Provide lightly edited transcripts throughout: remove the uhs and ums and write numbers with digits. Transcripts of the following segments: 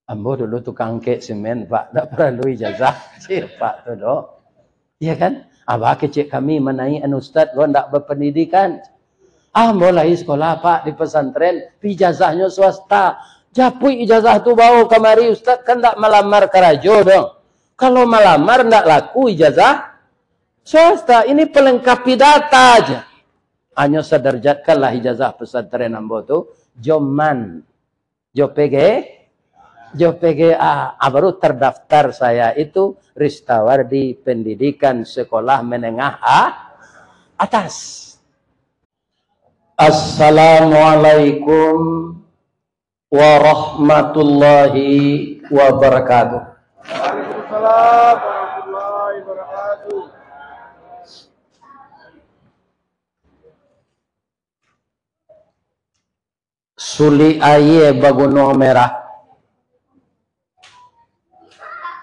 Ambo dulu tukang kek semen, Pak. Tak perlu ijazah. Cik, Pak tu dok. Iya kan? Abah kecik kami menai Ustaz, gua ndak berpendidikan. Ambo lahir sekolah Pak di pesantren, ijazahnya swasta. Japui ijazah tu bawa kemari Ustaz, kan ndak melamar kerajo dong. Kalau melamar ndak laku ijazah swasta. Ini pelengkapi data aja. Hanya sederjatkanlah ijazah pesantren ambo tu joman, jo PGA, baru terdaftar saya itu Ristawardi Pendidikan Sekolah Menengah Atas. Assalamualaikum warahmatullahi wabarakatuh. Waalaikumsalam warahmatullahi wabarakatuh. Suli aye bagunung merah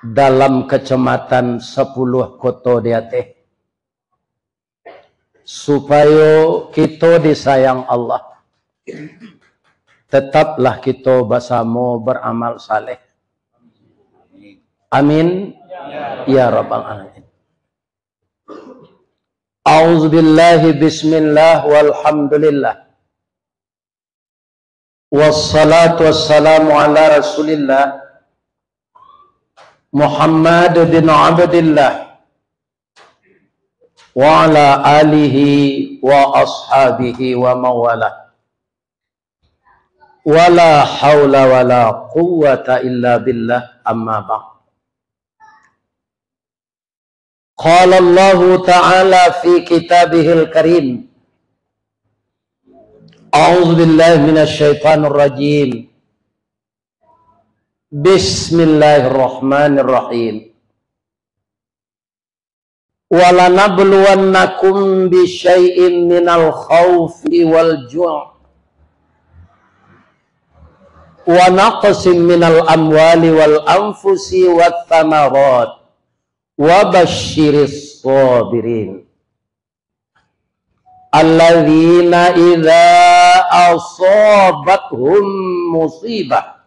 dalam kecamatan 10 kota dia teh, supaya kita disayang Allah, tetaplah kita bersama beramal saleh. Amin ya rabbal alamin. A'udzubillahi bismillah walhamdulillah wassalatu wassalamu ala rasulillah Muhammad bin Abdillah wa ala alihi wa ashabihi wa mawala. Wala hawla wala quwwata illa billah, amma ba'd. Qala Allah ta'ala fi kitabihil karim, a'udzu billahi minasy syaithanir rajim. Bismillahirrahmanirrahim. Walanabluwannakum bisyai'in minal khawfi wal ju' wa naqsim minal amwali wal anfusi wat thamarat wa basyiris sabirin alladzina idza asabathum musibah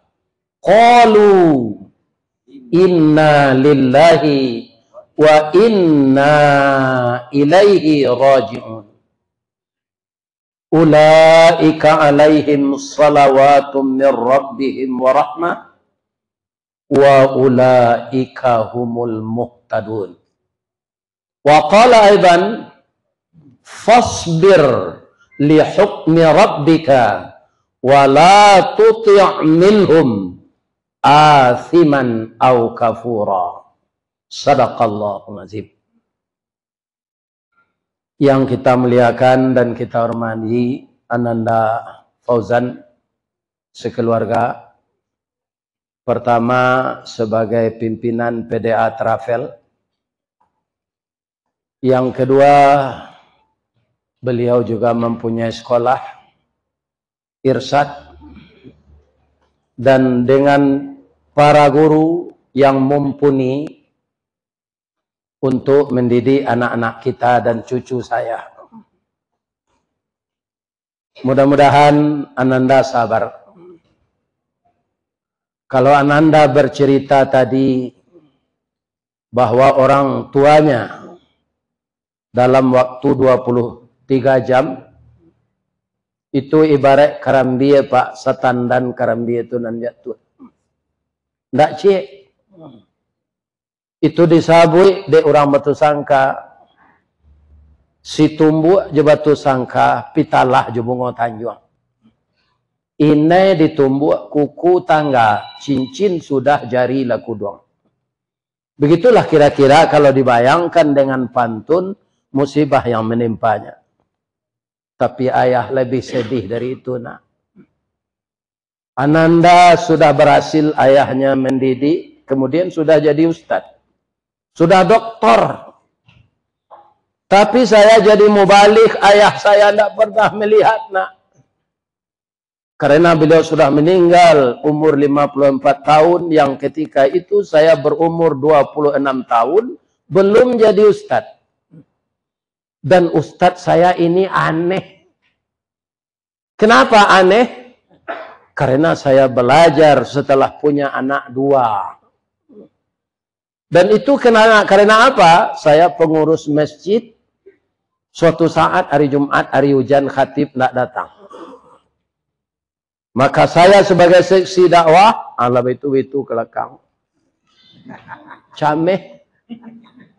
qalu inna lillahi wa inna ilaihi raji'un. Ulaika alaihim salawatum min rabbihim wa rahmah wa ulaika humul muhtadun. Wa qala aidan fasbir li hukmi rabbika wa la tuti' minhum athiman au kafura. Sadaqallahul azim. Yang kita muliakan dan kita hormati Ananda Fauzan sekeluarga. Pertama sebagai pimpinan PDA Travel. Yang kedua, beliau juga mempunyai sekolah Irsyad, dan dengan para guru yang mumpuni untuk mendidik anak-anak kita dan cucu saya. Mudah-mudahan Ananda sabar. Kalau Ananda bercerita tadi bahwa orang tuanya dalam waktu 23 jam itu ibarat karambia Pak, setan dan karambia itu nan jatuh. Ndak cik. Itu disabui de orang batu sangka. Si tumbuk je batu sangka, pitalah je bunga tanjuang. Ini ditumbuk kuku tangga, cincin sudah jari laku doang. Begitulah kira-kira kalau dibayangkan dengan pantun musibah yang menimpanya. Tapi ayah lebih sedih dari itu nak. Ananda sudah berhasil ayahnya mendidik, kemudian sudah jadi ustadz. Sudah doktor. Tapi saya jadi mubalik, ayah saya tidak pernah melihat nak. Karena beliau sudah meninggal umur 54 tahun, yang ketika itu saya berumur 26 tahun, belum jadi ustadz. Dan ustadz saya ini aneh. Kenapa aneh? Karena saya belajar setelah punya anak 2. Dan itu karena apa? Saya pengurus masjid. Suatu saat hari Jumat, hari hujan, khatib tidak datang. Maka saya sebagai seksi dakwah, Allah itu kelakang. Cameh.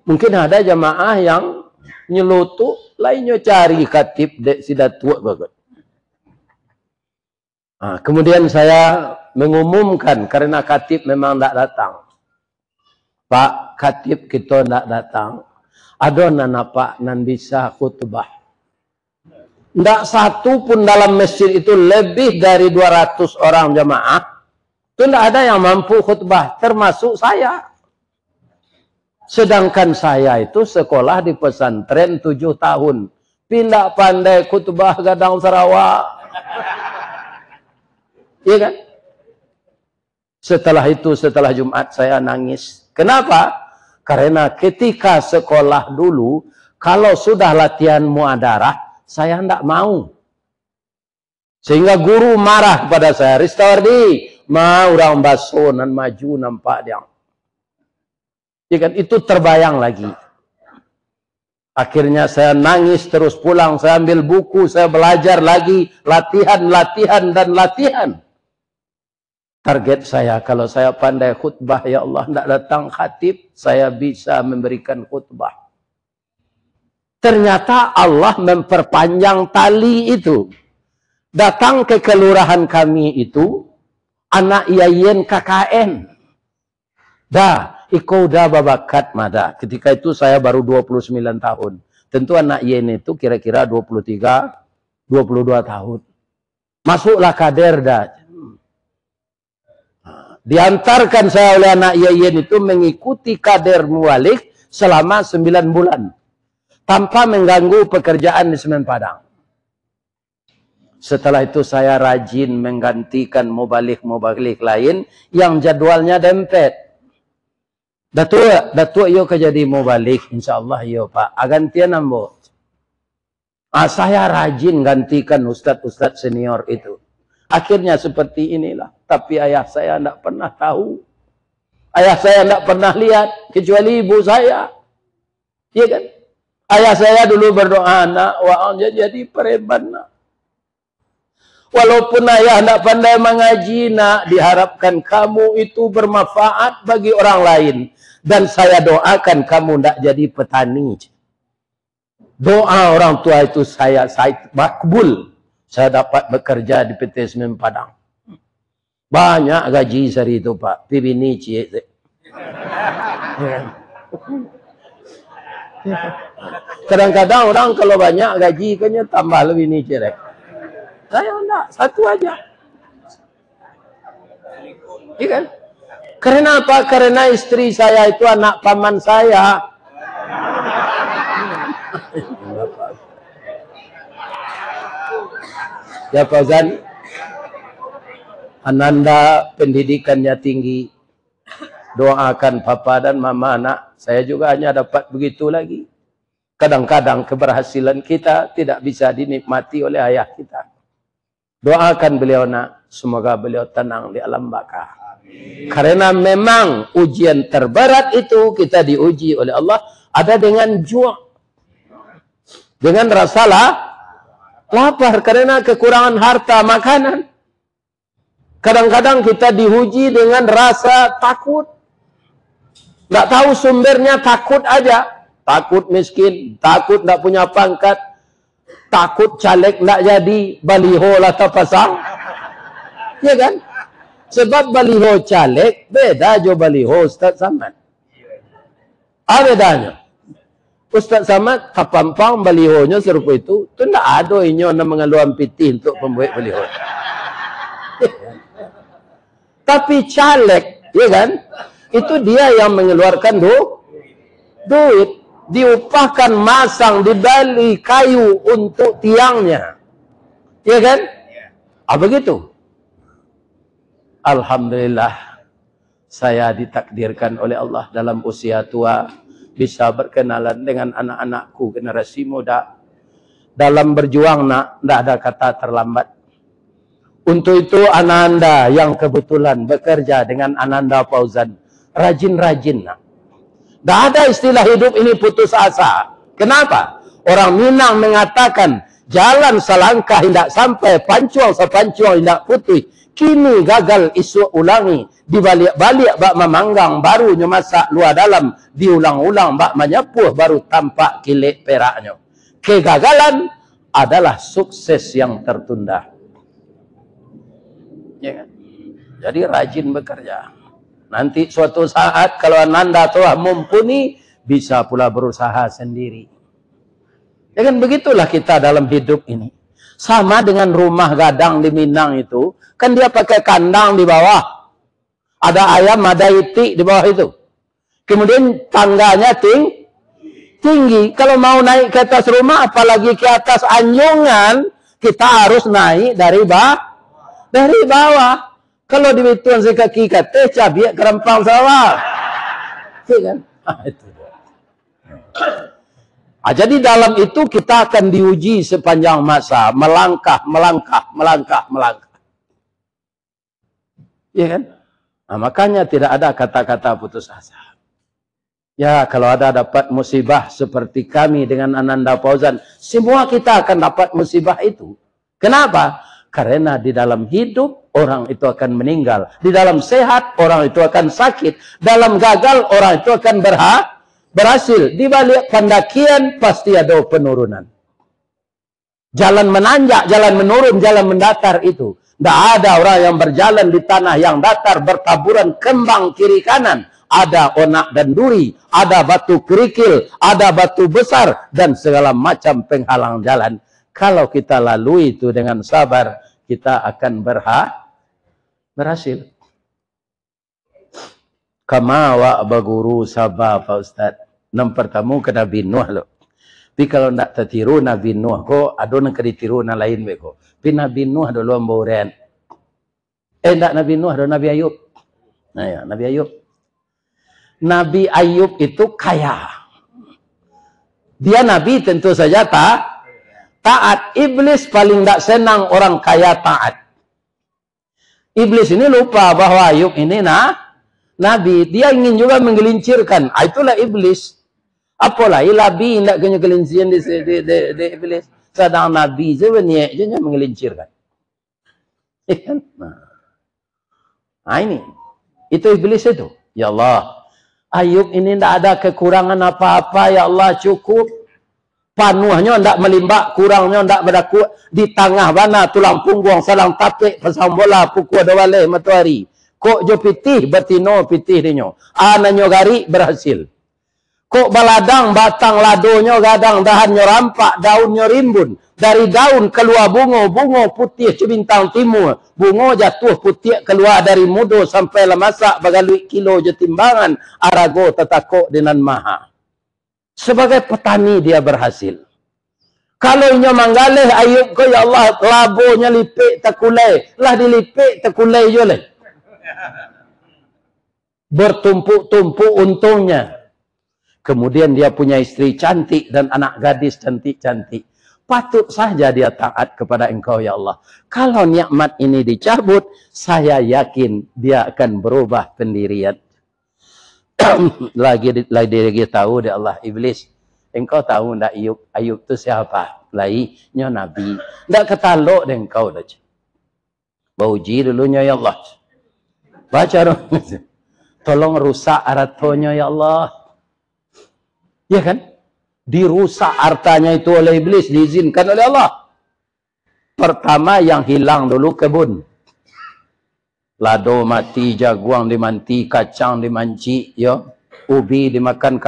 Mungkin ada jamaah yang nyelutuk, lainnya cari khatib dek sida tua bagus. Nah, kemudian saya mengumumkan karena khatib memang tidak datang. Pak khatib kita tidak datang. Ada napa nan bisa khutbah. Tidak satu pun dalam masjid itu lebih dari 200 orang jamaah. Itu tidak ada yang mampu khutbah, termasuk saya. Sedangkan saya itu sekolah di pesantren 7 tahun. Pindah pandai khutbah Gadang Sarawak. Iya kan? Setelah itu, setelah Jumat saya nangis. Kenapa? Karena ketika sekolah dulu, kalau sudah latihan muadarah, saya tidak mau. Sehingga guru marah kepada saya. Ristawardi, mau orang baso nan maju nampak dia. Ya kan? Itu terbayang lagi. Akhirnya saya nangis terus pulang. Saya ambil buku, saya belajar lagi. Latihan, dan latihan. Target saya, kalau saya pandai khutbah, ya Allah, tidak datang khatib, saya bisa memberikan khutbah. Ternyata Allah memperpanjang tali itu. Datang ke kelurahan kami itu, anak yayen KKN. Dah, iko dah babakat mada. Ketika itu saya baru 29 tahun. Tentu anak yayen itu kira-kira 23, 22 tahun. Masuklah kader dah. Diantarkan saya oleh anak yayen itu mengikuti kader muwalik selama 9 bulan. Tanpa mengganggu pekerjaan di Semen Padang. Setelah itu saya rajin menggantikan mubalik lain yang jadwalnya dempet. Datuk yo kejadi mubalik, insyaallah yo Pak. Agantian ambo. Saya rajin gantikan ustadz senior itu. Akhirnya seperti inilah. Tapi ayah saya tidak pernah tahu. Ayah saya tidak pernah lihat. Kecuali ibu saya. Iya kan? Ayah saya dulu berdoa, nak, wa'alnya jadi preman, nak. Walaupun ayah tidak pandai mengaji, nak, diharapkan kamu itu bermanfaat bagi orang lain. Dan saya doakan kamu tidak jadi petani. Doa orang tua itu saya makbul. Saya dapat bekerja di PT Semen Padang. Banyak gaji sehari itu, Pak. Pibini cie. Kadang-kadang orang kalau banyak gaji kayaknya tambah lebih ni cie. Saya enggak, satu aja. Iya kan? Karena apa? Karena istri saya itu anak paman saya. Ya Fauzan, Ananda pendidikannya tinggi. Doakan papa dan mama, anak. Saya juga hanya dapat begitu lagi. Kadang-kadang keberhasilan kita tidak bisa dinikmati oleh ayah kita. Doakan beliau, nak. Semoga beliau tenang di alam baka. Karena memang ujian terberat itu kita diuji oleh Allah ada dengan ju'. Dengan rasa lapar karena kekurangan harta makanan. Kadang-kadang kita diuji dengan rasa takut. Tidak tahu sumbernya, takut aja. Takut miskin, takut tidak punya pangkat, takut caleg tidak jadi, baliho lah terpasang. Ya kan? Sebab baliho caleg beda jo baliho Ustaz Samad. Apa bedanya? Ustaz Samad kapampang balihonya serupa itu tidak ada inyo na mengaluan piti untuk pembuat baliho. Tapi caleg, ya kan? Itu dia yang mengeluarkan duit, diupahkan masang, dibeli kayu untuk tiangnya. Ya kan? Apa begitu? Alhamdulillah saya ditakdirkan oleh Allah dalam usia tua bisa berkenalan dengan anak-anakku generasi muda. Dalam berjuang, nak, tidak ada kata terlambat. Untuk itu Ananda yang kebetulan bekerja dengan Ananda Fauzan, rajin-rajin. Tidak ada istilah hidup ini putus asa. Kenapa? Orang Minang mengatakan, jalan selangkah tidak sampai, pancuang sepancuang tidak putih. Kini gagal isu ulangi, dibalik-balik bak memanggang, baru nyemasak luar dalam, diulang-ulang bak menyepuh, baru tampak kilik peraknya. Kegagalan adalah sukses yang tertunda. Ya kan? Jadi rajin bekerja. Nanti suatu saat kalau Ananda telah mumpuni, bisa pula berusaha sendiri. Ya kan, begitulah kita dalam hidup ini. Sama dengan rumah gadang di Minang itu, kan dia pakai kandang di bawah. Ada ayam, ada itik di bawah itu. Kemudian tangganya tinggi. Kalau mau naik ke atas rumah, apalagi ke atas anjungan, kita harus naik dari bawah. Kalau di Bituan sekaki kate, cabiak kerempang sawah. Iya kan? Itu. Jadi dalam itu kita akan diuji sepanjang masa. Melangkah. Iya kan? Nah, makanya tidak ada kata-kata putus asa. Ya, kalau ada dapat musibah seperti kami dengan Ananda Fauzan, semua kita akan dapat musibah itu. Kenapa? Karena di dalam hidup, orang itu akan meninggal. Di dalam sehat, orang itu akan sakit. Dalam gagal, orang itu akan berhasil. Di balik pendakian, pasti ada penurunan. Jalan menanjak, jalan menurun, jalan mendatar itu. Tidak ada orang yang berjalan di tanah yang datar, bertaburan kembang kiri kanan. Ada onak dan duri, ada batu kerikil, ada batu besar, dan segala macam penghalang jalan. Kalau kita lalui itu dengan sabar, kita akan berhasil. Kama wa baguru sabar, Pak Ustaz. Yang pertama ke Nabi Nuh loh. Tapi kalau tidak tertiru Nabi Nuh ko, ada yang ditiru na lain beko. Tapi Nabi Nuh dulu amboren. Tidak Nabi Nuh, ada Nabi Ayub. Nah ya, Nabi Ayub. Nabi Ayub itu kaya. Dia Nabi tentu saja taat. Iblis paling tidak senang orang kaya taat. Iblis ini lupa bahwa Ayub ini Nabi. Dia ingin juga menggelincirkan. Itulah iblis. Apalah ilabi tidak kena gelinciran di iblis. Sedang Nabi sebenarnya dia menggelincirkan. Nah ini. Itu iblis itu. Ya Allah. Ayub ini tidak ada kekurangan apa-apa. Ya Allah cukup. Panuhnya tidak melimbak. Kurangnya tidak berlaku. Di tengah mana tulang punggung. Salang tapik. Pasang bola. Pukul dawaleh matahari. Kok jo pitih. Betino pitih dinyo. Ananyo gari berhasil. Kok baladang batang ladonya gadang. Dahannya rampak. Daunnya rimbun. Dari daun keluar bunga. Bunga putih cebintang timur. Bunga jatuh putih keluar dari mudo. Sampai lemasak bagalui kilo jetimbangan. Arago tetakok dengan maha. Sebagai petani dia berhasil. Kalau inyo manggaleh Ayub ko ya Allah labonya lipik takulai. Lah dilipik takulai je leh. Bertumpuk-tumpuk untungnya. Kemudian dia punya istri cantik dan anak gadis cantik-cantik. Patut saja dia taat kepada engkau ya Allah. Kalau nikmat ini dicabut, saya yakin dia akan berubah pendirian. lagi tahu dia Allah iblis. Engkau tahu ndak Ayub itu siapa? Lainnya Nabi. Ndak ketalok dengan engkau dah. Bauji dulunya ya Allah. Baca dong. Tolong rusak aratonya ya Allah. Ya kan? Dirusak hartanya itu oleh iblis, diizinkan oleh Allah. Pertama yang hilang dulu kebun. Lado mati, jaguang dimanti, kacang dimanci, ya. Ubi dimakan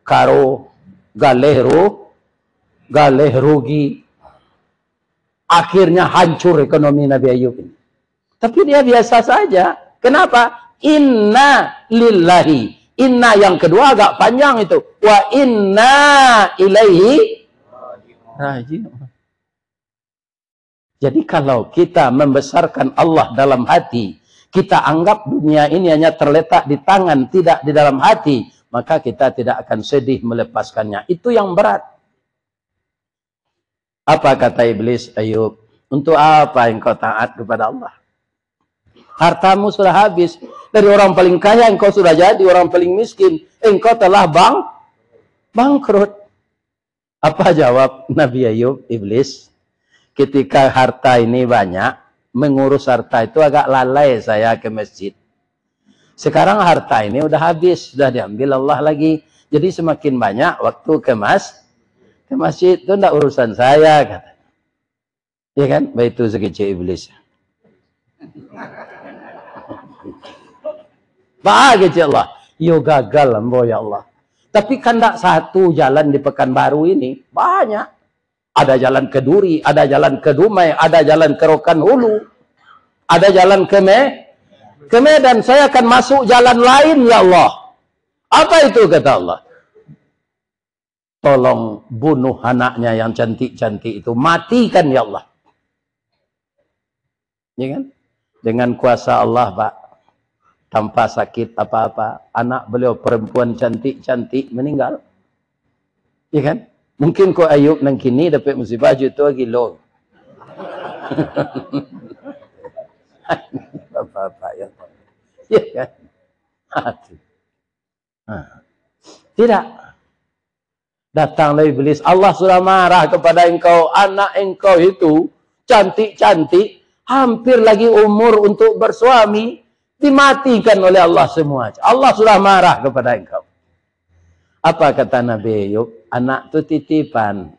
karo, galeh rugi. Akhirnya hancur ekonomi Nabi Ayub ini. Tapi dia biasa saja. Kenapa? Inna lillahi. Inna yang kedua agak panjang itu. Wa inna ilaihi raji'un. Jadi kalau kita membesarkan Allah dalam hati, kita anggap dunia ini hanya terletak di tangan, tidak di dalam hati, maka kita tidak akan sedih melepaskannya. Itu yang berat. Apa kata iblis Ayub? Untuk apa engkau taat kepada Allah? Hartamu sudah habis. Dari orang paling kaya engkau sudah jadi orang paling miskin. Engkau telah bangkrut. Apa jawab Nabi Ayub, iblis? Ketika harta ini banyak, mengurus harta itu agak lalai saya ke masjid. Sekarang harta ini udah habis, sudah diambil Allah lagi. Jadi semakin banyak waktu ke masjid itu enggak urusan saya, kata. Ya kan? Baik itu sekecil iblis. Bahagia Allah. Yo gagal ambo ya Allah. Tapi kan tak satu jalan di Pekanbaru ini. Banyak. Ada jalan ke Duri, ada jalan ke Dumai, ada jalan ke Rokan Hulu. Ada jalan ke Medan. Saya akan masuk jalan lain ya Allah. Apa itu kata Allah? Tolong bunuh anaknya yang cantik-cantik itu. Matikan ya Allah. Ya kan? Dengan kuasa Allah Pak. Tanpa sakit apa-apa. Anak beliau perempuan cantik-cantik meninggal. Ya kan? Mungkin kau Ayub nang kini dapat musibah juta kilo. Apa-apa ya. Ya kan? Tidak. Datanglah iblis. Allah sudah marah kepada engkau. Anak engkau itu cantik-cantik. Hampir lagi umur untuk bersuami. Dimatikan oleh Allah semua. Allah sudah marah kepada engkau. Apa kata Nabi Ayub? Anak itu titipan.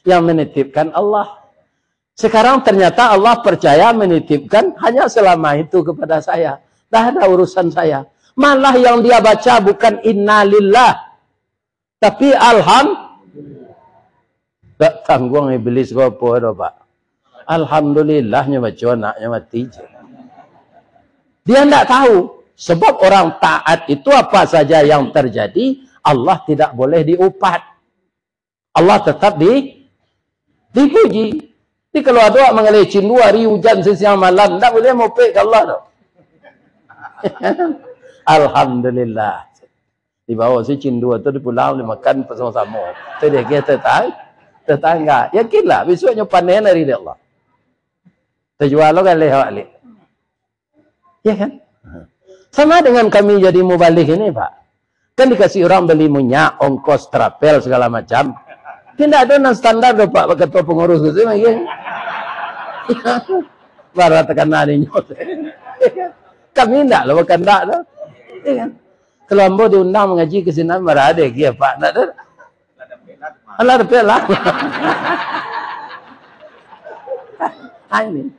Yang menitipkan Allah. Sekarang ternyata Allah percaya menitipkan hanya selama itu kepada saya. Dah ada urusan saya. Malah yang dia baca bukan innalillah. Tapi alhamdulillah. Tak tanggung iblis kau apa Pak. Alhamdulillahnya baca anaknya mati je. Dia tidak tahu. Sebab orang taat itu apa saja yang terjadi, Allah tidak boleh diupat. Allah tetap dipuji. Jadi kalau ada orang mengalih cindu hari hujan sesiang malam, tidak boleh mopek ke Allah. Tak? Alhamdulillah. Di bawah si cindu itu di pulau, dimakan bersama-sama. Itu dia kira tetangga. Yakinlah, besoknya panen dari Allah. Terjual lo kan lewat alik. Ya kan? Sama dengan kami jadi mubalik ini Pak. Kan dikasih orang beli minyak, ongkos, trapel, segala macam. Tidak ada non standar do Pak, ketua pengurus itu. Barat tekan nari nyot. Kami tidak loh, bukan tidak loh. Ya kan? Kalau ambo diundang mengaji ke sini, marah ada ya Pak. Tidak ada. Allah ada pelah. Amin.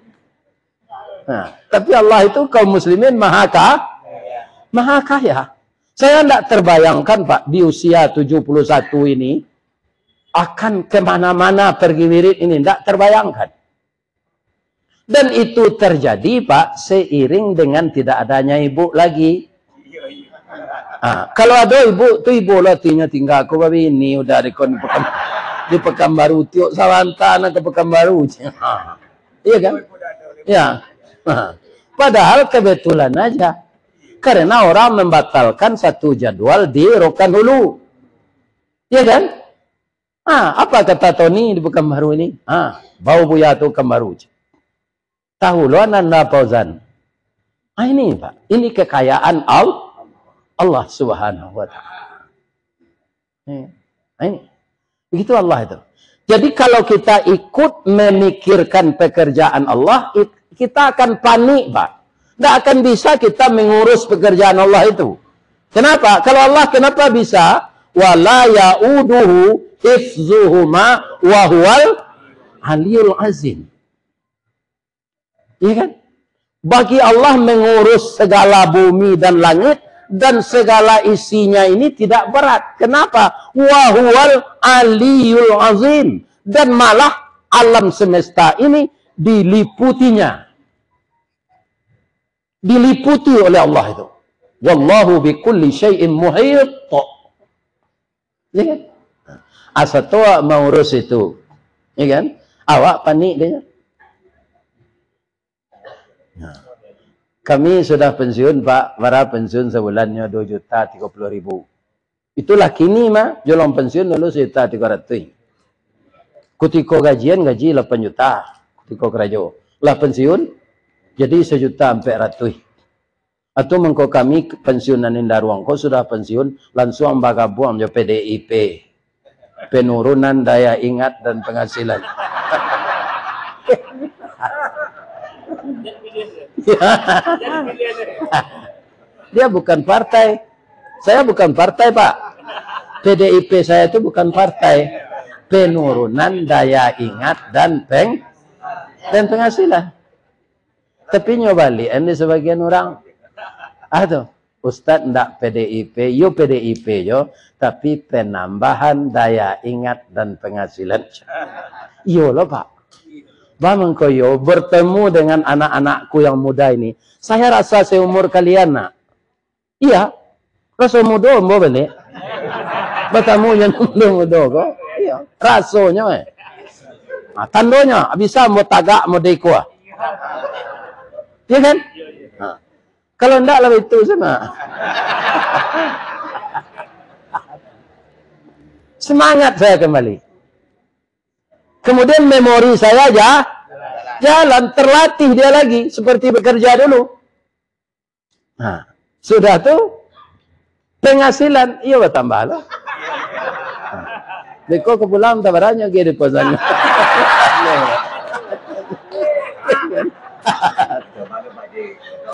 Nah, tapi Allah itu kaum muslimin maha kaya. Saya tidak terbayangkan Pak, di usia 71 ini akan kemana-mana pergi wirid ini. Tidak terbayangkan. Dan itu terjadi Pak, seiring dengan tidak adanya ibu lagi. Nah, kalau ada ibu, tu ibu lah tinggal aku babi ini udah di Pekanbaru tiok Sawantana ke Pekanbaru. Iya kan? Ya. Padahal kebetulan aja. Karena orang membatalkan satu jadwal di Rokan Hulu. Iya kan? Apa kata Tony di Pekanbaru ini? Bau buya tu Pekanbaru. Tahu lo Nanda Fauzan. Ini Pak. Ini kekayaan Allah Subhanahu wa taala. Ini. Begitu Allah itu. Jadi kalau kita ikut memikirkan pekerjaan Allah, kita akan panik, Pak. Tidak akan bisa kita mengurus pekerjaan Allah itu. Kenapa? Kalau Allah kenapa bisa? Wala ya'uduhu hifzuhuma wa huwal aliyul azim. Iya kan? Bagi Allah mengurus segala bumi dan langit dan segala isinya ini tidak berat. Kenapa? Wa huwal aliyul azim. Dan malah alam semesta ini diliputinya. Diliputi oleh Allah itu. Wallahu bikulli syai'in muhit. Ya kan? Asal tua mau urus itu. Ya kan? Awak panik dia. Kami sudah pensiun Pak. Para pensiun sebulannya 2.030.000. Itulah kini mah. Jolong pensiun dulu 1.300.000. Kutiko gajian gaji 8 juta. tiko kerajo. Lah pensiun, jadi 1.400.000. Atau mengko kami pensiunan indaruang, kau sudah pensiun, langsung bagabuang jo PDIP. Penurunan daya ingat dan penghasilan. Dia bukan partai. Saya bukan partai, Pak. PDIP saya itu bukan partai. Penurunan daya ingat dan penghasilan. Tapi nyobali, ini sebagian orang, aduh, Ustadz ndak PDIP, yo PDIP yo, tapi penambahan daya ingat dan penghasilan. Yo loh Pak. Bang koyo bertemu dengan anak-anakku yang muda ini. Saya rasa seumur kalian nak. Iya, rasa muda mau beli. Bertemu yang muda kok. Iya, rasanya. Nah, tandonya bisa mau tagak mau deko. Iya kan? Nah, kalau enggak lebih itu sama. Semangat saya kembali. Kemudian memori saya jalan, terlatih dia lagi seperti bekerja dulu. Nah, sudah tuh penghasilan iya bertambah lah. Deko kepulang tabarannya gitu pesannya.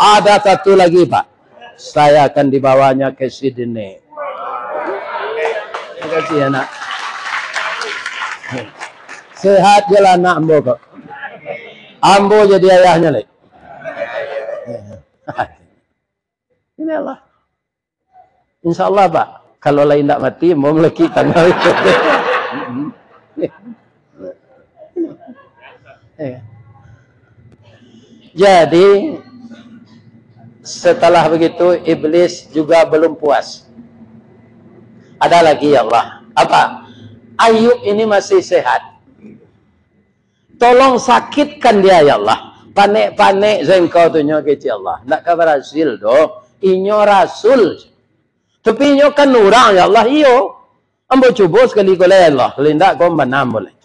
Ada satu lagi Pak, saya akan dibawanya ke Sydney. Terima kasih anak. Sehat jalan anak ambo kok. Ambo jadi ayahnya lagi. Ini Allah. Insya Allah Pak, kalau lain tidak mati mau meleki tanggal itu. Jadi setelah begitu iblis juga belum puas. Ada lagi ya Allah. Apa? Ayub ini masih sehat. Tolong sakitkan dia ya Allah. Panik-panik zengkau tu nyo kecil Allah. Nak kabar hasil do. Inyo rasul. Tapi inyo kan orang ya Allah. Iyo. Ambo cuba sekali ko ya Allah. Kalau tidak kau manam boleh.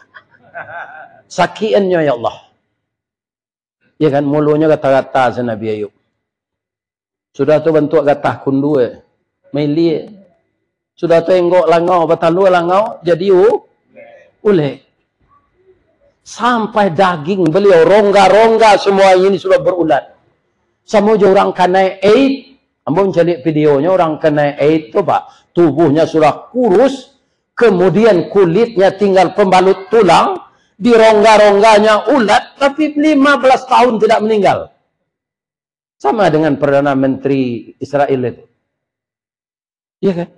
Sakiannya ya Allah. Ya kan mulunya kata-kata sa Nabi Ayub. Sudah tu bentuk kata kundu meli. Sudah tu enggok langau batalu langau jadi ule. Sampai daging beliau rongga-rongga semua ini sudah berulat. Sama orang kena AIDS. Ambo cari videonya orang kena AIDS tu Pak. Tubuhnya sudah kurus. Kemudian kulitnya tinggal pembalut tulang. Di rongga-rongganya ulat, tapi 15 tahun tidak meninggal. Sama dengan Perdana Menteri Israel itu. Iya kan?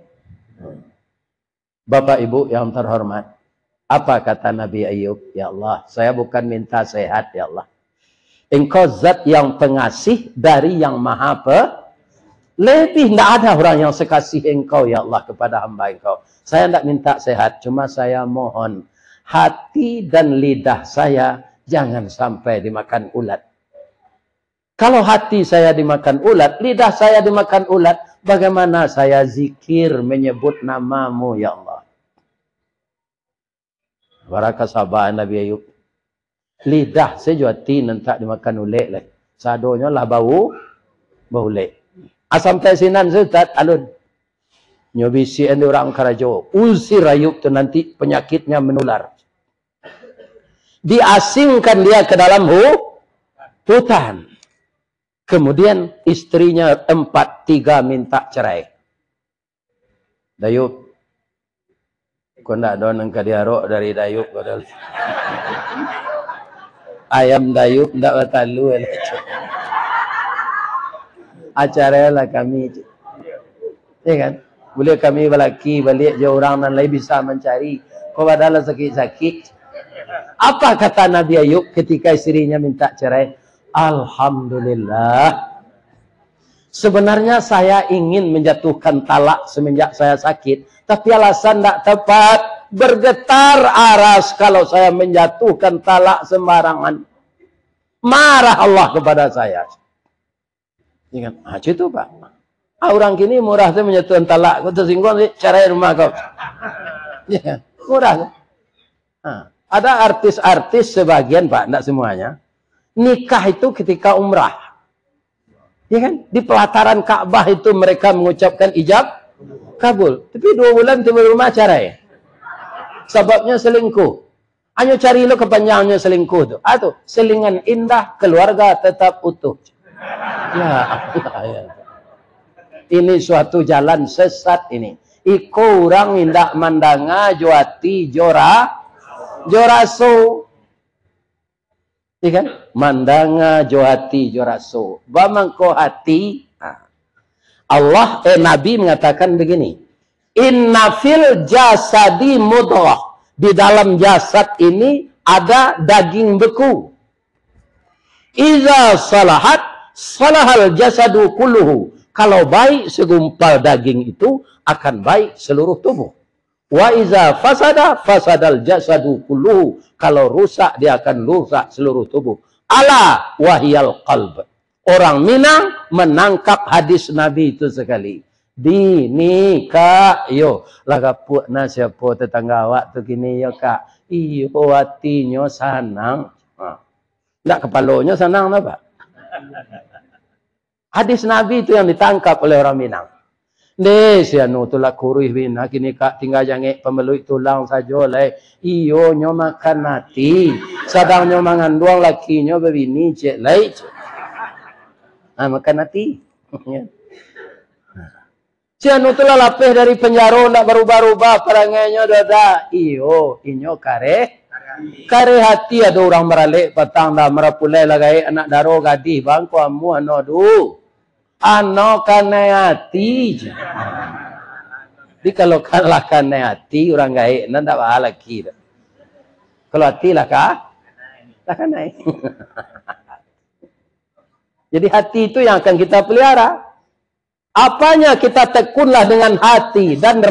Bapak Ibu yang terhormat, apa kata Nabi Ayub? Ya Allah, saya bukan minta sehat ya Allah. Engkau zat yang pengasih dari yang maha lebih tidak ada orang yang sekasih engkau ya Allah kepada hamba engkau. Saya tidak minta sehat, cuma saya mohon hati dan lidah saya jangan sampai dimakan ulat. Kalau hati saya dimakan ulat, lidah saya dimakan ulat, bagaimana saya zikir menyebut namamu ya Allah. Barakah sabar Nabi Ayub. Lidah sejuati nanti dimakan ulat lah. Sadonya lah bau ulat. Asam tesinan Ustaz alun. Nyobisi ende orang karajo. Usir Ayub tu nanti penyakitnya menular. Diasingkan dia ke dalam hutan. Kemudian istrinya 4-3 minta cerai. Dayub. Kau nak donang ke diarok dari Dayub. Ayam Dayub tak bertalu. Acara lah kami. Ya kan? Boleh kami balaki balik je orang dan lain bisa mencari. Kau adalah sakit-sakit. Apa kata Nabi Ayub ketika istrinya minta cerai? Alhamdulillah. Sebenarnya saya ingin menjatuhkan talak semenjak saya sakit. Tapi alasan tidak tepat. Bergetar aras kalau saya menjatuhkan talak sembarangan. Marah Allah kepada saya. Ingat, itu Pak. Orang kini murah saya menjatuhkan talak. Kau tersinggung cerai rumah kau. Ya, murah. Ada artis-artis sebagian, Pak, enggak semuanya. Nikah itu ketika umrah. Ya kan? Di pelataran Ka'bah itu mereka mengucapkan ijab kabul. Tapi 2 bulan tiba rumah cerai. Sebabnya selingkuh. Hanya cari lo kepanjangnya selingkuh tu. Tuh, selingan indah, keluarga tetap utuh. Ya Allah, ya. Ini suatu jalan sesat ini. Iko orang indah mandanga joati joraso. Iya kan? Mandanga joati joraso. Bamangko hati. Allah Nabi mengatakan begini. Inna fil jasadi mudghah. Di dalam jasad ini ada daging beku. Iza salahat salahal jasadu kulluhu. Kalau baik segumpal daging itu akan baik seluruh tubuh. Wa iza fasada fasadal jasadu kulluhu. Kalau rusak dia akan rusak seluruh tubuh. Ala wahiyal qalb. Orang Minang menangkap hadis Nabi itu sekali. Di nikah yo lagapuk na siapa tetangga awak tu kini yo kak. Iyo hatinya sanang. Ndak kepalanya sanang apa? Hadis Nabi itu yang ditangkap oleh orang Minang. Des ya no tulak kurih bina kini kak tinggal jangek pemeluk tulang saja leh. Iyo nyo makan hati. Sadang nyo mangan duang lakinya bebini cek leh. Makan hati. Cianu tulah lapih dari penjara ndak berubah-ubah perangainya dada. Iyo inyo kare hati ada orang meralik petang dah merapulai lagai anak daro gadih bangku amu ano du. Ano kane hati. Jadi kalau kalah kane hati orang gaik ndak bahala lagi. Kalau hati lah kah? Lah kane. Jadi hati itu yang akan kita pelihara. Apanya kita tekunlah dengan hati dan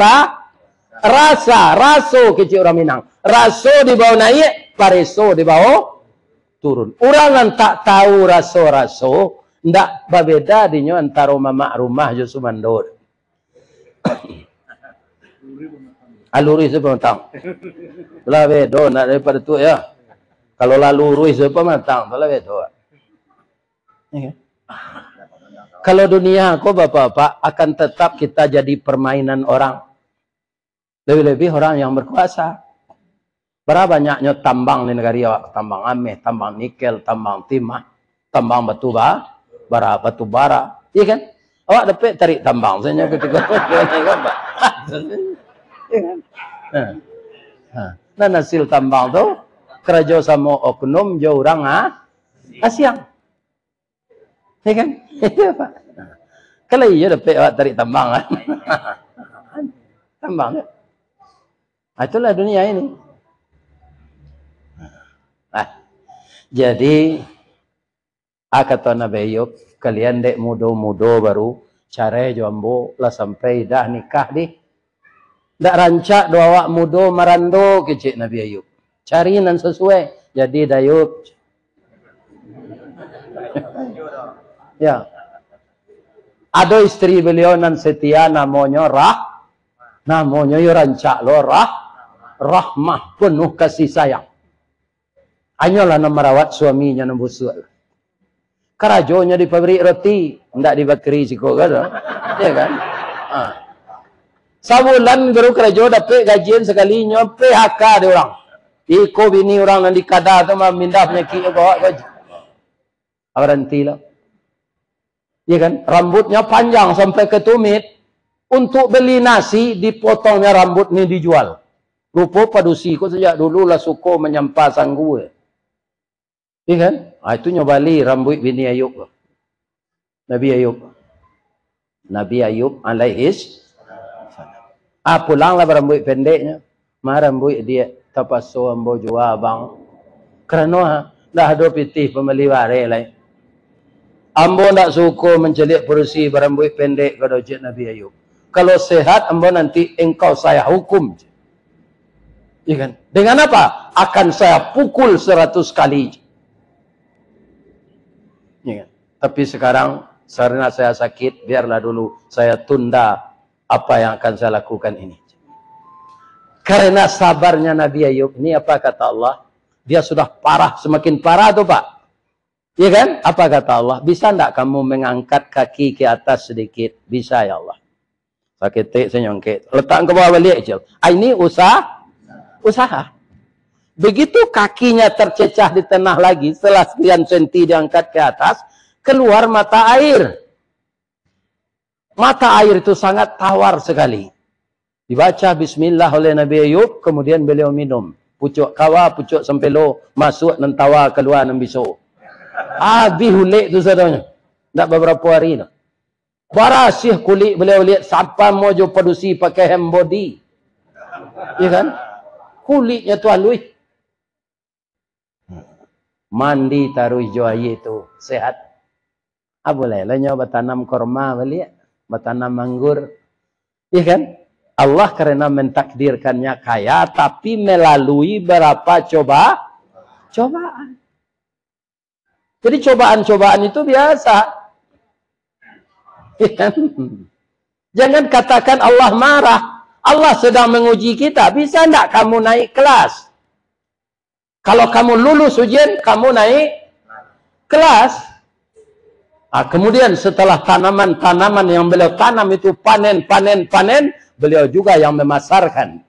raso kecil orang Minang. Raso di bawah naik, pareso di bawah turun. Orang yang tak tahu raso, ndak berbeda dinyo antara mamak rumah jo sumandor. Aluri sepematang. Belah bedo nak daripada tu ya. Kalau laluri sepematang, belah bedo. Ya. Kalau dunia aku bapak-bapak akan tetap kita jadi permainan orang. Lebih-lebih orang yang berkuasa. Berapa banyaknya tambang di negara awak, tambang ameh, tambang nikel, tambang timah, tambang batu bara. Iya kan? Awak dapat tarik tambang saja ketika nah hasil tambang tu kerja sama oknum jo orang Asyang. Ya kan? Iya Pak. Kalau iya dapat awak tarik tambang kan? Tambang ya. Itulah dunia ini. Jadi kata Nabi Ayub, kalian dek mudo-mudo baru care jombo lah sampai dah nikah di. Dak rancak doa awak mudo marando kecik Nabi Ayub. Cari nan sesuai. Jadi Dayub. Ya. Ada istri beliau nan setia namanya namanya yo rancak lo rahmah penuh kasih sayang. Hanyalah nak merawat suaminya nan busuk. Kerajonya di pabrik roti, ndak di bakeri siko kan. Ya kan? Sabulan baru kerajo dapat gajian sekali nyampe PHK dia orang. Iko bini orang nan dikada tu mah mindah penyakit bawa gaji. Berhenti lah. Ya kan? Rambutnya panjang sampai ke tumit. Untuk beli nasi, dipotongnya rambut ni dijual. Rupa padusi ko sejak dulu lah suko menyampa sanggu. Ya kan? Itu nyobali rambut bini Ayub. Nabi Ayub alaihis. Pulanglah berambut pendeknya. Rambut dia tapaso ambo jua abang. Kerana dah ada pitih pembeli ware lain. Ambo nak suko mencelik perusi berambut pendek kepada Cik Nabi Ayub. Kalau sehat ambo nanti engkau saya hukum. Ya kan? Dengan apa? Akan saya pukul 100 kali. Ya kan? Tapi sekarang karena saya sakit, biarlah dulu saya tunda apa yang akan saya lakukan ini. Karena sabarnya Nabi Ayub. Ini apa kata Allah? Dia sudah parah, semakin parah tuh Pak. Iya kan? Apa kata Allah? Bisa enggak kamu mengangkat kaki ke atas sedikit? Bisa ya Allah. Sakit saya nyongket. Letak ke bawah balik je. Ini usaha. Begitu kakinya tercecah di tanah lagi, setelah sekian senti diangkat ke atas, keluar mata air. Mata air itu sangat tawar sekali. Dibaca bismillah oleh Nabi Ayub, kemudian beliau minum. Pucuk kawa, pucuk sempelo, masuk dan tawa keluar dan bisu. Habis hulik tu sadanya. Tak beberapa hari tu. Barasih kulit beliau lihat siapa mau jo produksi pakai hem body. Ya kan? Kulitnya tu halus. Mandi taruh hijau air tu sehat. Apa boleh lah nyoba tanam korma balik, bertanam anggur. Ya kan? Allah karena mentakdirkannya kaya tapi melalui berapa cobaan. Jadi cobaan-cobaan itu biasa. Jangan katakan Allah marah. Allah sedang menguji kita. Bisa enggak kamu naik kelas? Kalau kamu lulus ujian, kamu naik kelas. Kemudian setelah tanaman-tanaman yang beliau tanam itu panen, beliau juga yang memasarkan.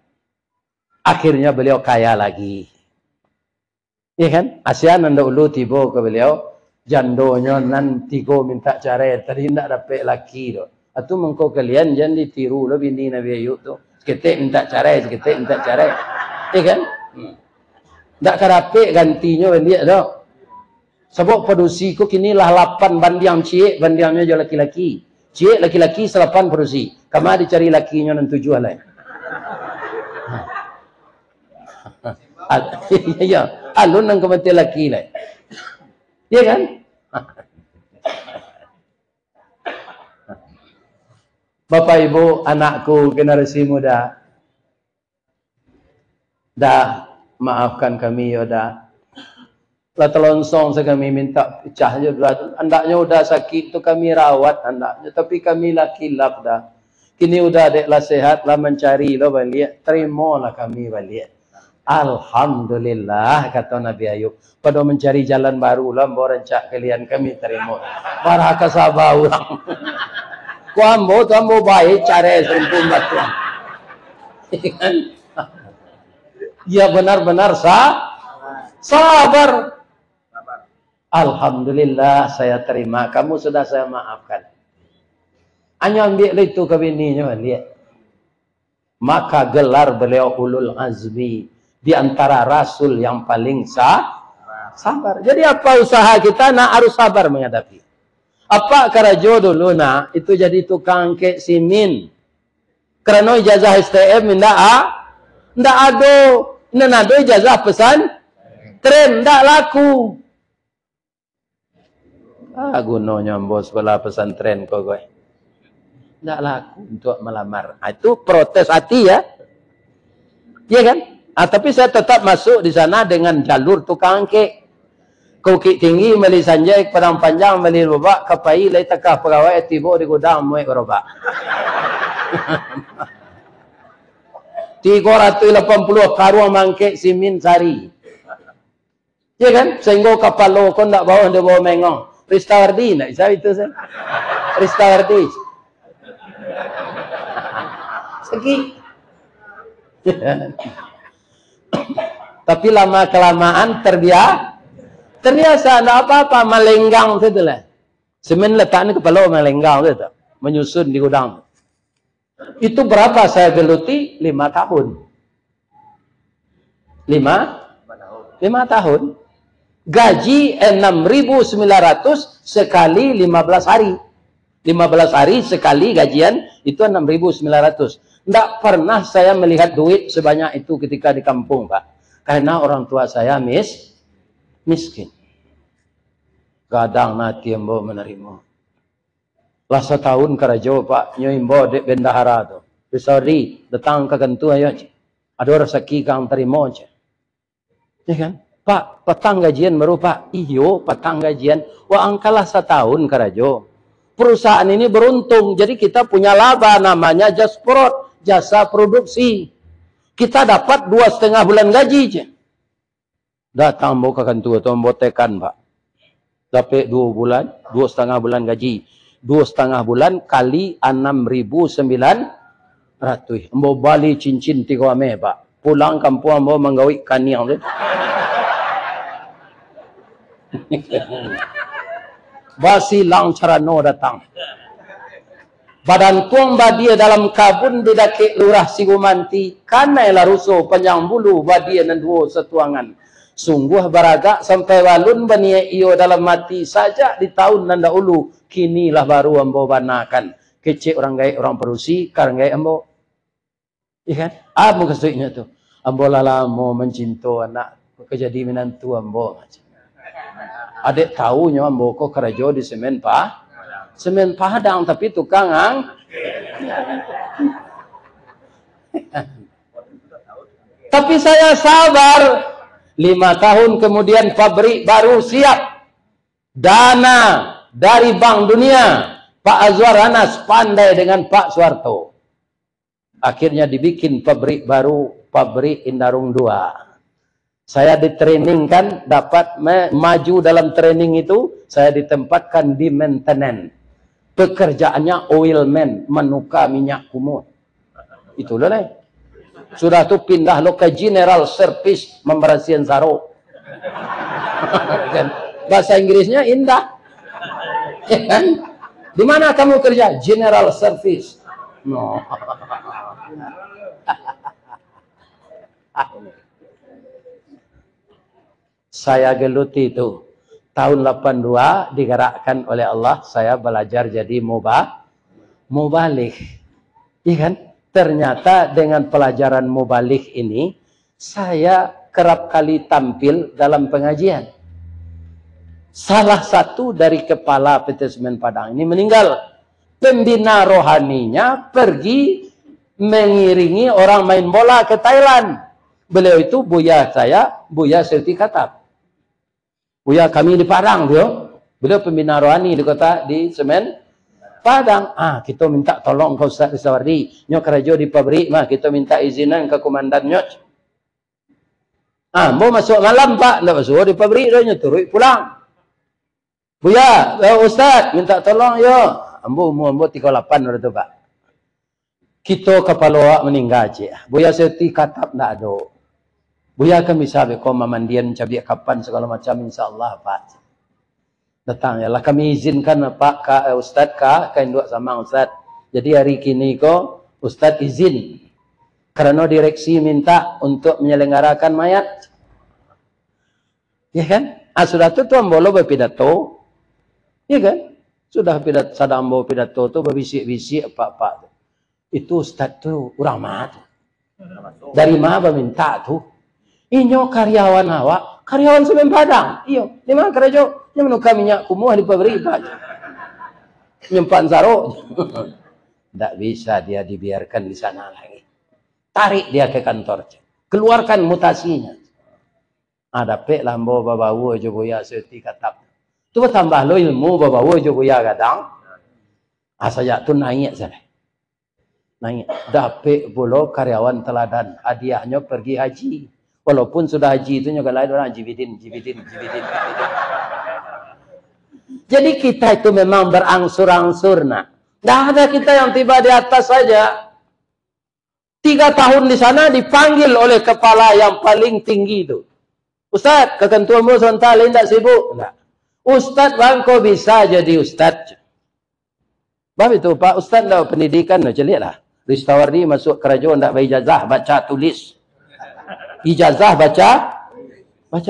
Akhirnya beliau kaya lagi. Iya kan? Asian anda ulu tiba ke beliau. Jandonya nan tigo minta cerai tadi tidak dapat laki tu. Atau mengko kalian jangan ditiru lo bini Nabi Ayub tu. Seketik minta cerai. Iya kan? Tak karape gantinya dia tu. Sebab produksi ku kini lah 8 bandiang cik, bandiangnya je laki-laki. Cik laki-laki 8 produksi. Kamu dicari lakinya nan 7 lain. Ya, alun nang kemati laki lain. Iya kan? Bapak Ibu, anakku, generasi muda. Dah maafkan kami ya dah. Lah telonsong saya kami minta pecah je dah. Andaknya udah sakit tu kami rawat andaknya, tapi kami lah kilap dah. Kini udah adek lah sehat lah mencari lo balik. Terimalah kami balik. Alhamdulillah kata Nabi Ayub. Pada mencari jalan baru lah, borencak kalian kami terima. Para kasabah orang. Ku ambo tu ambo baik cara serempun batuan. Ya benar-benar sabar. Alhamdulillah saya terima. Kamu sudah saya maafkan. Hanya ambil itu ke bininya lihat. Maka gelar beliau ulul azmi. Di antara rasul yang paling sabar. Jadi apa usaha kita nak harus sabar menghadapi. Apa karajo dulu nak itu jadi tukang kek simin. Kerana ijazah STM ndak ada. Ndak ada ijazah pesan tren ndak laku. Gunanya bos sekolah pesantren kok gue. Ndak laku untuk melamar. Itu protes hati ya. Iya kan? Tapi saya tetap masuk di sana dengan jalur tukang kek. Kukik tinggi, meli sanjai, padang panjang, meli robak, kapai, lai takah pegawai, tiba di gudang, muek robak. 380 karuang mangkek simin sari. Ya kan? Sehingga kapal lo kon tak bawa, dia bawa mengong. Ristawardi, nak isap itu saya. Ristawardi. Segi. Tapi lama kelamaan terbiasa tidak apa-apa melenggang gitu lah. Semen letaknya kepala melenggang gitu, menyusun di gudang. Itu berapa saya geluti? 5 tahun. 5 tahun. Gaji 6.900 sekali 15 hari. 15 hari sekali gajian itu 6.900. Tidak pernah saya melihat duit sebanyak itu ketika di kampung, Pak. Karena orang tua saya miskin. Kadang nanti embo menerima. Lah setahun kerajo, Pak, nyoimbo dek bendahara tu. Besari datang ke kentu ayo. Ada rezeki kang terima aja. Ya kan? Pak, petang gajian baru, Pak. Iyo, petang gajian. Wah, angkalah setahun kerajo. Perusahaan ini beruntung. Jadi kita punya laba namanya Jasprot. Jasa produksi. Kita dapat 2,5 bulan gaji je. Datang ambo ke kantor tu, ambo tekan pak. Dapat 2 bulan, 2,5 bulan gaji. 2,5 bulan kali 6.900. Ambo bali cincin 3 ame pak. Pulang kampung ambo menggawi kaniang tu. Basilang carano datang. Badan tuang badia dalam kabun didake lurah Sigumanti. Kanailah rusuh panjang bulu badia dan 2 setuangan. Sungguh baragak sampai walun bania iyo dalam mati saja di tahun nanda ulu. Kinilah baru ambo banakan. Kecik orang gaya orang perusi, karang gaya ambo. Iya kan? Ambo kesuiknya tu. Ambo lalamo mencinto anak. Kejadi menantu ambo. Adik tahunya ambo kok kerja di semen pa. Semen Padang tapi tukang tapi saya sabar. 5 tahun kemudian pabrik baru siap. Dana dari Bank Dunia. Pak Azwar Anas pandai dengan Pak Soeharto. Akhirnya dibikin pabrik baru, pabrik Indarung 2. Saya ditrainingkan, dapat maju dalam training itu, saya ditempatkan di maintenance. Pekerjaannya oilman, menuka minyak kumut. Itulah nih. Sudah tuh pindah lo ke general service membersihin sarung. Bahasa Inggrisnya indah. Di mana kamu kerja? General service. No. Saya geluti itu. Tahun 82 digerakkan oleh Allah, saya belajar jadi mubalik. Iya kan? Ternyata dengan pelajaran mubalik ini, saya kerap kali tampil dalam pengajian. Salah satu dari kepala PT Semen Padang ini meninggal. Pembina rohaninya pergi mengiringi orang main bola ke Thailand. Beliau itu buya saya, Buya Serti Katap. Buya kami di Padang, beliau pembina rohani di kota di Semen Padang. Kita minta tolong ke Ustaz Risawardi. Nyo kerja di pabrik mah kita minta izinan ke komandan nyo. Mau masuk malam Pak, ndak masuk di pabrik dah nyo turun pulang. Buya, Ustaz minta tolong yo. Ambo 38 waktu itu Pak. Kita kepala awak meninggal je. Buya Serti Katap ndak ada. Buya kami sahabat kau memandian cabai kapan segala macam insyaAllah Pak. Datang ya lah kami izinkan Pak Ustaz kain dua sama Ustaz. Jadi hari kini kau Ustaz izin. Karena direksi minta untuk menyelenggarakan mayat. Ya kan? Sudah tu tuan bolo berpidato. Ya kan? Sudah pidato sadang bawa pidato tu berbisik-bisik apa-apa. Itu Ustaz tu orang mah. Dari mana minta tu? Inyo karyawan awak, karyawan Semen Padang. Iyo, di mana kerja? Yang menukar minyak kumuh di pabrik Pak. Nyempan sarung. Tidak bisa dia dibiarkan di sana lagi. Tarik dia ke kantor. Keluarkan mutasinya. Ada pek lambo babawu jo Buya Serti Katap. Tu tambah lo ilmu babawu jo Buya kadang. Asaya tu naik sana. Naik. Dapet pula karyawan teladan. Hadiahnya pergi haji. Walaupun sudah haji itu juga lain orang jibidin. Jadi kita itu memang berangsur-angsur nak. Tidak ada kita yang tiba di atas saja. 3 tahun di sana dipanggil oleh kepala yang paling tinggi itu. Ustaz, kekentuamu sebentar lain tak sibuk? Enggak. Ustaz bang kau bisa jadi ustaz. Bapak itu Pak Ustaz dah pendidikan macam lihatlah. Ristawardi masuk kerajaan tak berijazah baca tulis. Ijazah baca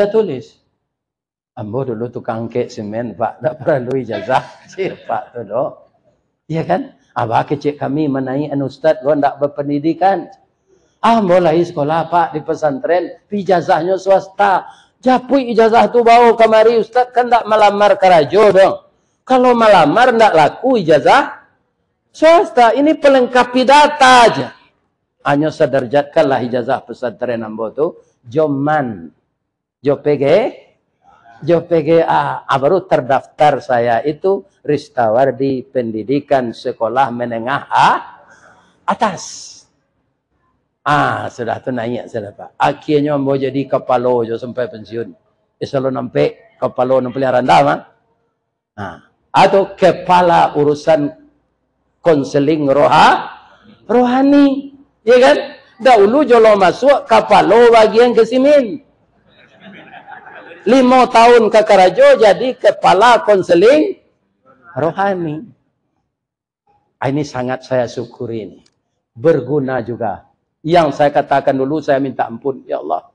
tulis. Ambo dulu tukang kek semen Pak, tak perlu ijazah. Pak tu dok. Iya kan? Abah kecik kami menai Ustaz kau tak berpendidikan. Mulai sekolah Pak di pesantren, ijazahnya swasta. Japui ijazah tu bawa kemari Ustaz kan tak melamar kerja dong. Kalau melamar tak laku ijazah swasta. Ini pelengkapi data aja. Hanya sederjatkanlah ijazah pesantren ambo tu Joman PGA. Baru terdaftar saya itu Ristawardi Pendidikan Sekolah Menengah Atas. Sudah tu naik sudah Pak. Akhirnya mau jadi kepala je sampai pensiun. Selalu nampak kepala nak pelihara anda mah. Atau kepala urusan konseling rohani. Ya kan? Dahulu jolo masuk kepala bagian kesimin. 5 tahun ke Karajo jadi kepala konseling rohani. Ini sangat saya syukuri ini. Berguna juga. Yang saya katakan dulu saya minta ampun. Ya Allah.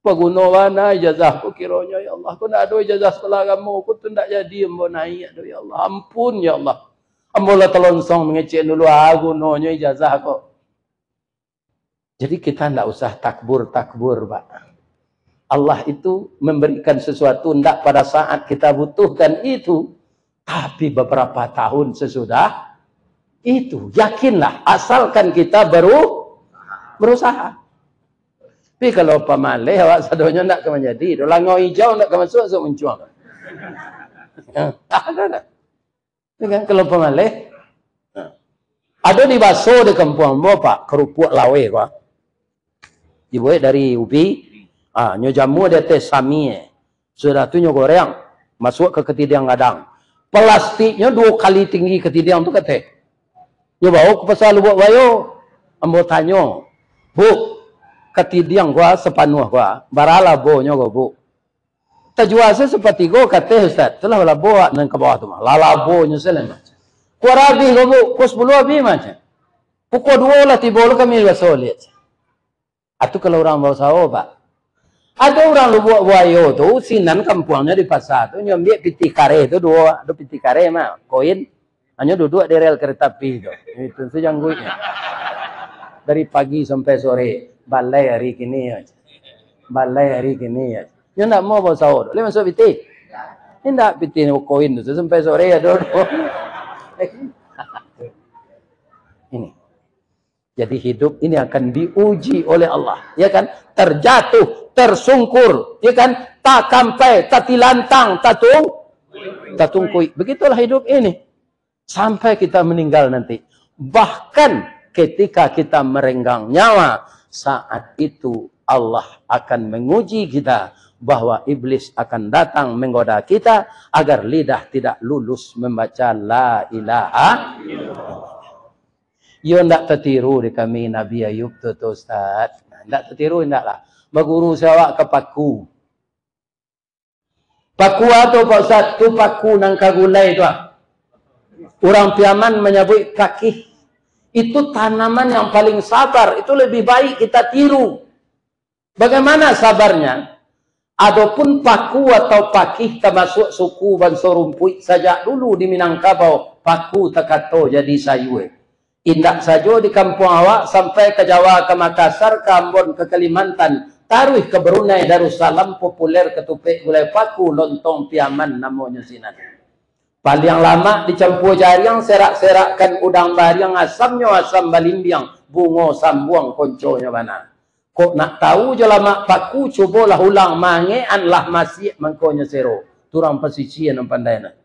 Paguna mana ijazahku kiranya ya Allah. Aku nak ada ijazah sekolah kamu. Aku tu tak jadi ambo naik. Ya Allah. Ampun ya Allah. Ambo lah telonsong mengecek dulu. Gunanya ijazah kok. Jadi kita tidak usah takbur-takbur Pak. Allah itu memberikan sesuatu tidak pada saat kita butuhkan itu. Tapi beberapa tahun sesudah itu. Yakinlah. Asalkan kita berusaha. Tapi kalau pamalih awak sadonya nak ke menjadi, langau hijau nak ke masuk mencuang. Ada tak? Kan kalau pamalih ada di baso di kampung mo Pak, kerupuk lawe Pak. Dibuat dari ubi, nyo jamu dia teh sami. Sudah tu nyo goreng, masuk ke ketidiang gadang. Plastiknya 2 kali tinggi ketidiang tu kata. Nyo bawa ke pasar Lubuk Bayo. Ambo tanyo, "Bu, ketidiang gua sepanuh gua, barala bonyo gua Bu. Terjual seperti gua kata Ustaz, telah labo nang ke bawah tu mah. Lalabo nyo selen macam. Kuarabi gua Bu, ku 10 abi macam. Pukul 2 lah tiba lu kami basolit. Atu kalau orang bawa sawo Pak. Ada orang Lubuk Bayo tu sinan kampungnya di pasar tu nyambil piti kare tu 2 piti kare mah koin hanya duduk di rel kereta api tu. Itu sejanggunya. Dari pagi sampai sore balai hari kini aja. Balai hari kini aja. Nyo nak mau bawa sahur. Boleh masuk piti? Tidak piti koin tu sampai sore ya duduk. Ini. Jadi hidup ini akan diuji oleh Allah, ya kan? Terjatuh, tersungkur, ya kan? Tak kampai, tak tilantang, tak tungkui. Begitulah hidup ini. Sampai kita meninggal nanti. Bahkan ketika kita merenggang nyawa, saat itu Allah akan menguji kita bahwa iblis akan datang menggoda kita agar lidah tidak lulus membaca la ilaha illallah. Yo ndak tertiru di kami Nabi Ayub tu Ustaz. Ndak tertiru ndaklah. Berguru saya ke paku. Paku atau Pak Ustaz tu paku nang kagulai tu. Orang Piaman menyebut kaki. Itu tanaman yang paling sabar. Itu lebih baik kita tiru. Bagaimana sabarnya? Adapun paku atau pakih termasuk suku Bangsa Rumput sejak dulu di Minangkabau. Paku tekato jadi sayur. Indak saja di kampung awak sampai ke Jawa, ke Makassar, ke Ambon, ke Kalimantan. Taruh ke Brunei Darussalam populer ketupik gulai paku lontong Piaman namanya sinan. Paling lama dicampur jariang serak-serakkan udang bariang asamnya asam balimbiang bungo sambuang konconya mana. Kok nak tahu je lama paku cubalah ulang mangean lah masih mangkonya sero. Turang pesisian yang pandai nak.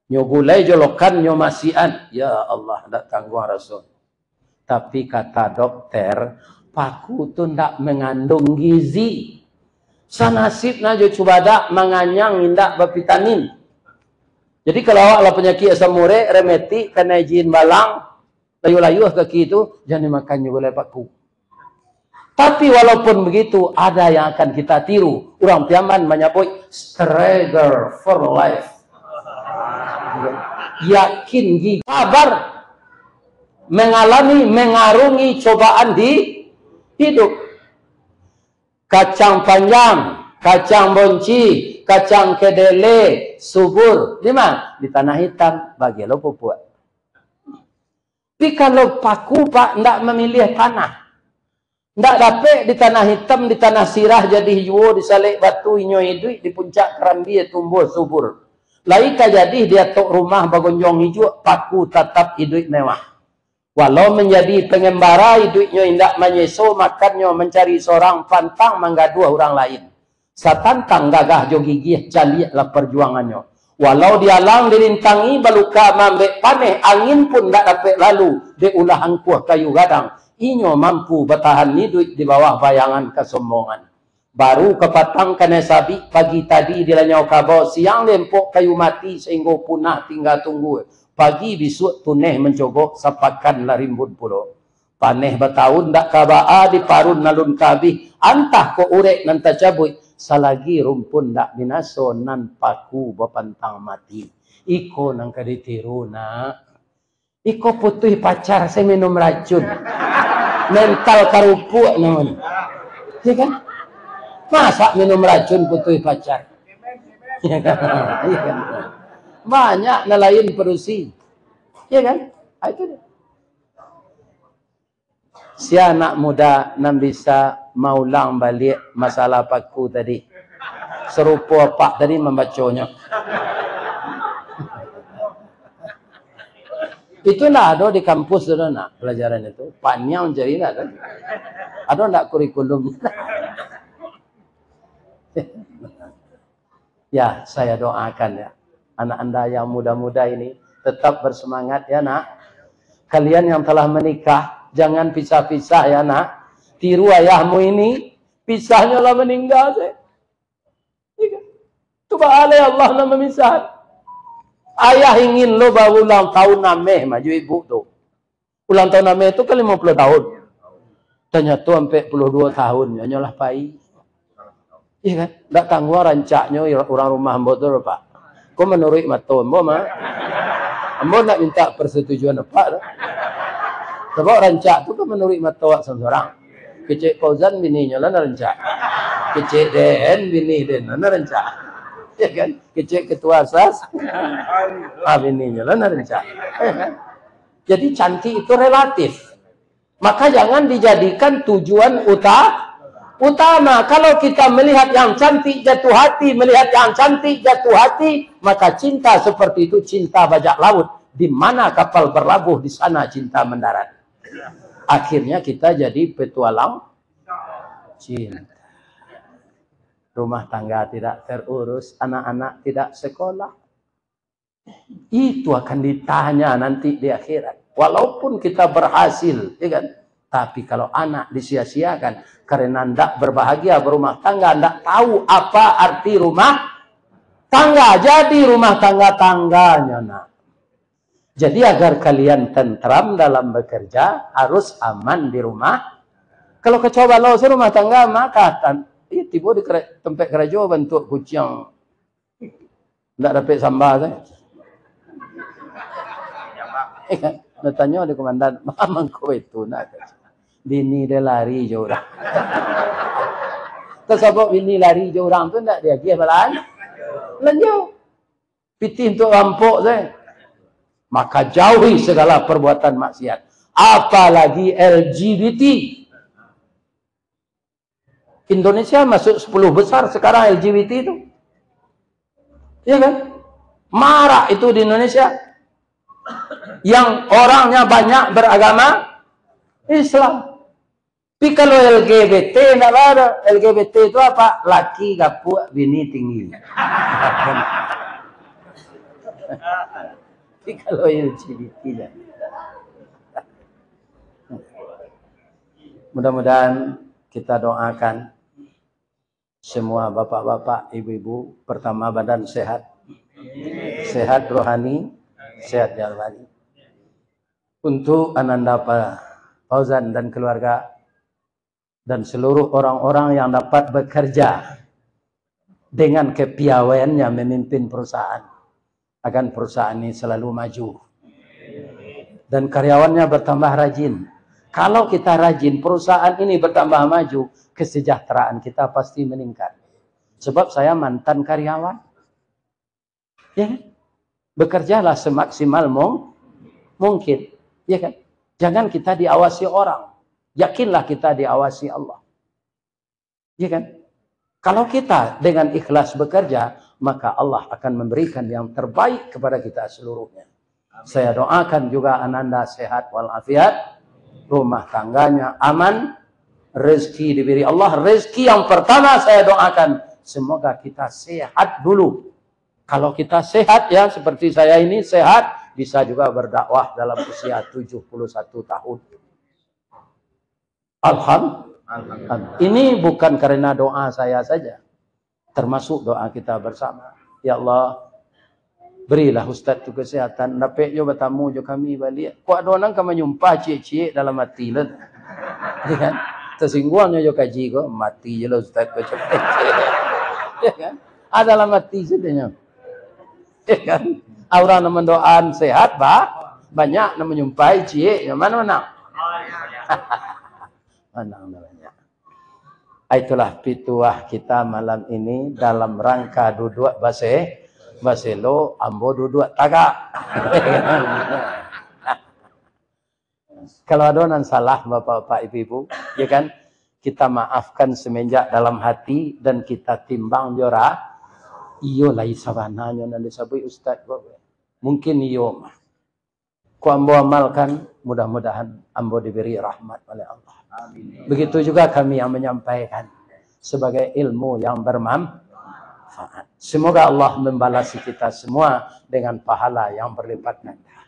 Nyogulai jolokan nyomasian. Ya Allah, tak tangguh Rasul. Tapi kata dokter, paku tu ndak mengandung gizi. Sanasib najo coba dak menganyang indak bervitamin. Jadi kalau awak lah penyakit asam urat, remeti, kena izin balang, layu-layu kaki itu, jangan makan nyogulai paku. Tapi walaupun begitu, ada yang akan kita tiru. Orang Piaman menyebut Stranger for life. Yakin gigi sabar mengalami mengarungi cobaan di hidup. Kacang panjang, kacang bonci, kacang kedele, subur di mana? Di tanah hitam bagi lo pupuk. Tapi kalau paku Pak ndak memilih tanah, ndak dapat di tanah hitam, di tanah sirah jadi hijau, di salik batu inyo hidup, di puncak kerambi tumbuh subur. Laika jadi dia tok rumah bagonjong hijau, paku tetap hidup mewah. Walau menjadi pengembara hidupnya indak menyeso, makannya mencari seorang pantang menggaduh orang lain. Satantang gagah jo gigih jalilah perjuangannya. Walau dialang dirintangi baluka mambek paneh, angin pun tak dapat lalu. Dia ulah angkuh kayu gadang. inyo mampu bertahan hidup di bawah bayangan kesombongan. Baru kepatang kena sabi pagi tadi dilanyau kabau, siang lempok kayu mati sehingga punah tinggal tunggu. Pagi besok tuneh mencogok sapakan larimbun pulo. Paneh bertahun dak kabaa di parun nalun kabih, antah ko urek nan tacabui, salagi rumpun dak binaso nan paku bepantang mati. Iko nang kaditiru nak. Iko putih pacar saya minum racun. Mental karupuk namun. Ya kan? Masa minum racun putih pacar? Ya kan? Ya kan? Banyak nelayan perusi. Ya kan? Itu dia. Si anak muda nan bisa maulang balik masalah paku tadi. Serupa pak tadi membacanya. Itulah ada di kampus ada nak pelajaran itu. Panjang jadi nak kan. Ada nak kurikulum. Ya, saya doakan ya. Anak anda yang muda-muda ini tetap bersemangat ya nak. Kalian yang telah menikah, jangan pisah-pisah ya nak. Tiru ayahmu ini, pisahnya lah meninggal saya. Coba Allah nak memisah. Ayah ingin lo bawa ulang tahun nameh maju ibu tu. Ulang tahun nameh itu kan 50 tahun. Ternyata sampai 42 tahun. Nyolah pai. Iya kan? Tak tangguh rancaknya orang rumah ambo tu pak. Kau menurut mato ambo mah. Ambo nak minta persetujuan apa? Sebab rancak tu kan menurut mato seorang. Kecik Fauzan bininya lah rancak. Kecik Den bini Den lah rancak. Ya kan? Kecik ketua asas. Bininya lah rancak. Ya kan? Jadi cantik itu relatif. Maka jangan dijadikan tujuan utama. Kalau kita melihat yang cantik jatuh hati, melihat yang cantik jatuh hati, maka cinta seperti itu cinta bajak laut. Di mana kapal berlabuh, di sana cinta mendarat. Akhirnya kita jadi petualang cinta. Rumah tangga tidak terurus, anak-anak tidak sekolah. Itu akan ditanya nanti di akhirat. Walaupun kita berhasil, ya kan? Tapi kalau anak disia-siakan karena tidak berbahagia berumah tangga, tidak tahu apa arti rumah tangga. Jadi rumah tangga-tangganya, nak. Jadi agar kalian tentram dalam bekerja, harus aman di rumah. Kalau kecoba lo rumah tangga, maka tiba di tempat kerja bentuk kucing. Tidak dapat sambal saya. Tanya di komandan, mamang kau itu nak. Bini dia lari je orang. Tersebut bini lari je orang tu tak dia dia balan. Lanjau. Piti untuk rampok saya. Maka jauhi segala perbuatan maksiat. Apalagi LGBT. Indonesia masuk 10 besar sekarang LGBT itu. Iya kan? Marak itu di Indonesia. Yang orangnya banyak beragama Islam. Tapi kalau LGBT tidak ada. LGBT itu apa? Laki gapuk, bini tinggi. Tapi kalau LGBT tidak. Mudah-mudahan kita doakan semua bapak-bapak, ibu-ibu, pertama badan sehat. Sehat rohani, sehat jasmani. Untuk Ananda Fauzan dan keluarga dan seluruh orang-orang yang dapat bekerja dengan kepiawaiannya memimpin perusahaan, agar perusahaan ini selalu maju dan karyawannya bertambah rajin. Kalau kita rajin, perusahaan ini bertambah maju, kesejahteraan kita pasti meningkat. Sebab saya mantan karyawan, ya kan? Bekerjalah semaksimal mungkin. Ya kan? Jangan kita diawasi orang. Yakinlah kita diawasi Allah. Ya kan? Kalau kita dengan ikhlas bekerja, maka Allah akan memberikan yang terbaik kepada kita seluruhnya. Saya doakan juga Ananda sehat walafiat, rumah tangganya aman, rezeki diberi Allah. Rezeki yang pertama saya doakan, semoga kita sehat dulu. Kalau kita sehat ya, seperti saya ini sehat, bisa juga berdakwah dalam usia 71 tahun. Alhamdulillah. Ini bukan karena doa saya saja. Termasuk doa kita bersama. Ya Allah, berilah Ustaz tu kesehatan. Dapat jo bertamu jo kami balik. Kok ada orang kamu nyumpah cik-cik dalam hati lah. Ya kan? Tersingguangnya jo kaji ko. Mati je lah Ustaz ko cepat. Ya kan? Ada dalam hati sedanya. Ya kan? Orang yang mendoaan sehat, banyak yang menyumpai cik. Yang mana-mana? Mana banyak. Itulah pituah kita malam ini dalam rangka duduk baselo ambo duduk tagak. Kalau ada yang salah bapak-bapak ibu-ibu, ya kan, kita maafkan semenjak dalam hati dan kita timbang diora. Iyo lah isabananya nanti sabui Ustaz. Mungkin iyo mah. Ku ambo amalkan, mudah-mudahan ambo diberi rahmat oleh Allah. Amin. Begitu juga kami yang menyampaikan sebagai ilmu yang bermanfaat. Semoga Allah membalasi kita semua dengan pahala yang berlipat ganda.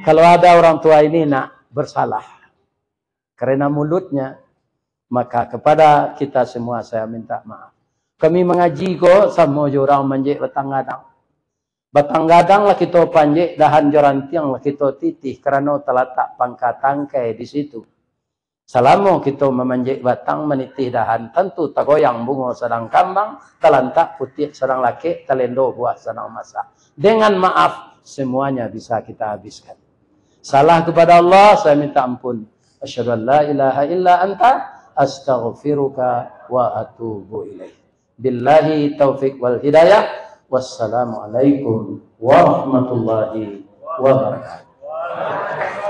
Kalau ada orang tua ini nak bersalah karena mulutnya, maka kepada kita semua saya minta maaf. Kami mengaji kok sama orang manjek batang-gadang. Batang-gadang lah kita panjek, dahan jorantiang lah kita titih kerana terletak pangkat tangkai di situ. Selama kita memanjik batang menitih dahan, tentu tagoyang bunga sedang kambang, telantak putih sedang laki, telendo buah sedang masak. Dengan maaf, semuanya bisa kita habiskan. Salah kepada Allah, saya minta ampun. Asyhadu an la ilaha illa anta, astaghfiruka wa atubu ilaih. Billahi taufiq wal hidayah. Wassalamualaikum warahmatullahi wabarakatuh.